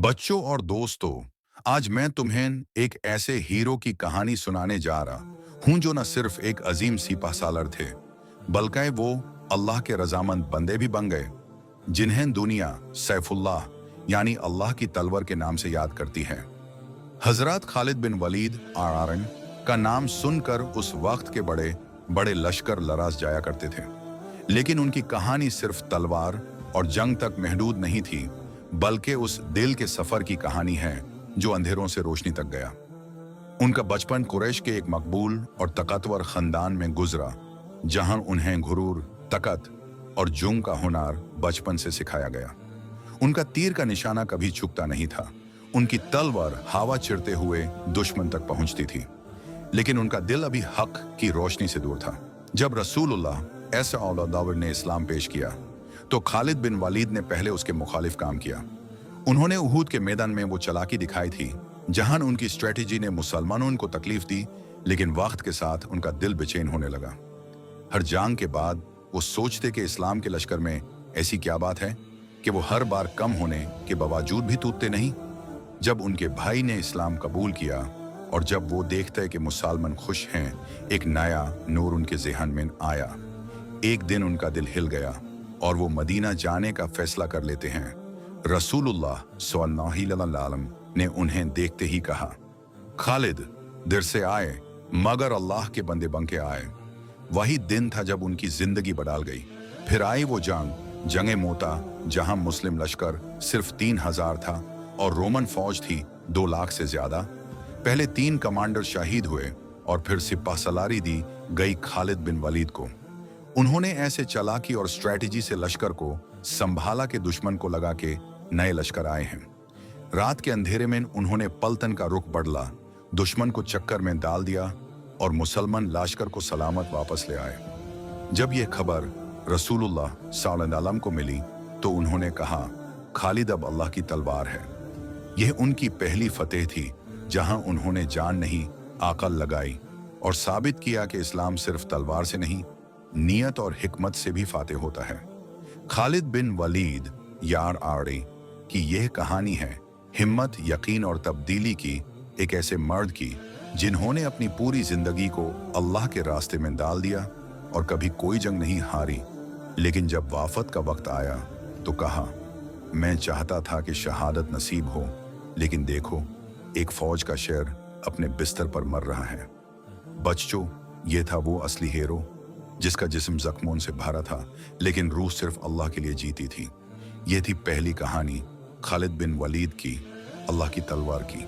बच्चों और दोस्तों, आज मैं तुम्हें एक ऐसे हीरो की कहानी सुनाने जा रहा हूं जो न सिर्फ एक अजीम सिपह सालर थे, बल्कि वो अल्लाह के रजामंद बंदे भी बन गए, जिन्हें दुनिया सैफुल्लाह यानी अल्लाह की तलवार के नाम से याद करती है। हजरत खालिद बिन वलीद आरआरएन का नाम सुनकर उस वक्त के बड़े बड़े लश्कर लराज जाया करते थे, लेकिन उनकी कहानी सिर्फ तलवार और जंग तक महदूद नहीं थी, बल्कि उस दिल के सफर की कहानी है जो अंधेरों से रोशनी तक गया। उनका बचपन कुरैश के एक मकबूल और ताकतवर खानदान में गुजरा, जहां उन्हें गुरूर, ताकत और जुंग का हुनर बचपन से सिखाया गया। उनका तीर का निशाना कभी चूकता नहीं था, उनकी तलवार हवा चिरते हुए दुश्मन तक पहुंचती थी, लेकिन उनका दिल अभी हक की रोशनी से दूर था। जब रसूलुल्लाह ऐसा औलादावर ने इस्लाम पेश किया तो खालिद बिन वलीद ने पहले उसके मुखालिफ काम किया। उन्होंने उहूद के मैदान में वो चालाकी दिखाई थी, जहां उनकी स्ट्रेटेजी ने मुसलमानों को तकलीफ दी, लेकिन वक्त के साथ उनका दिल बेचैन होने लगा। हर जंग के बाद वो सोचते कि इस्लाम के लश्कर में ऐसी क्या बात है कि वो हर बार कम होने के बावजूद भी टूटते नहीं। जब उनके भाई ने इस्लाम कबूल किया और जब वो देखते कि मुसलमान खुश हैं, एक नया नूर उनके ज़हन में आया। एक दिन उनका दिल हिल गया और वो मदीना जाने का फैसला कर लेते हैं। रसूलुल्लाह सल्लल्लाहु अलैहि वसल्लम ने उन्हें देखते ही कहा, खालिद देर से आए मगर अल्लाह के बंदे बन के आए। वही दिन था जब उनकी जिंदगी बदल गई। फिर आई वो जंगे मोता, जहां मुस्लिम लश्कर सिर्फ 3000 था और रोमन फौज थी 2 लाख से ज्यादा। पहले 3 कमांडर शहीद हुए और फिर सिपह सलारी दी गई खालिद बिन वलीद को। उन्होंने ऐसे चालाकी और स्ट्रेटेजी से लश्कर को संभाला कि दुश्मन को लगा के नए लश्कर आए हैं। रात के अंधेरे में उन्होंने पलटन का रुख बदला, दुश्मन को चक्कर में डाल दिया और मुसलमान लश्कर को सलामत वापस ले आए। जब यह खबर रसूलुल्लाह सल्लल्लाहु अलैहि वसल्लम को मिली तो उन्होंने कहा, खालिद अब अल्लाह की तलवार है। यह उनकी पहली फतेह थी, जहां उन्होंने जान नहीं आकल लगाई और साबित किया कि इस्लाम सिर्फ तलवार से नहीं, नियत और हिकमत से भी फातेह होता है। खालिद बिन वलीद यार आड़े की यह कहानी है हिम्मत, यकीन और तब्दीली की, एक ऐसे मर्द की जिन्होंने अपनी पूरी जिंदगी को अल्लाह के रास्ते में डाल दिया और कभी कोई जंग नहीं हारी, लेकिन जब वाफत का वक्त आया तो कहा, मैं चाहता था कि शहादत नसीब हो, लेकिन देखो एक फौज का शेर अपने बिस्तर पर मर रहा है। बच्चों, ये था वो असली हीरो जिसका जिस्म जख्मों से भरा था, लेकिन रूह सिर्फ अल्लाह के लिए जीती थी। ये थी पहली कहानी खालिद बिन वलीद की, अल्लाह की तलवार की।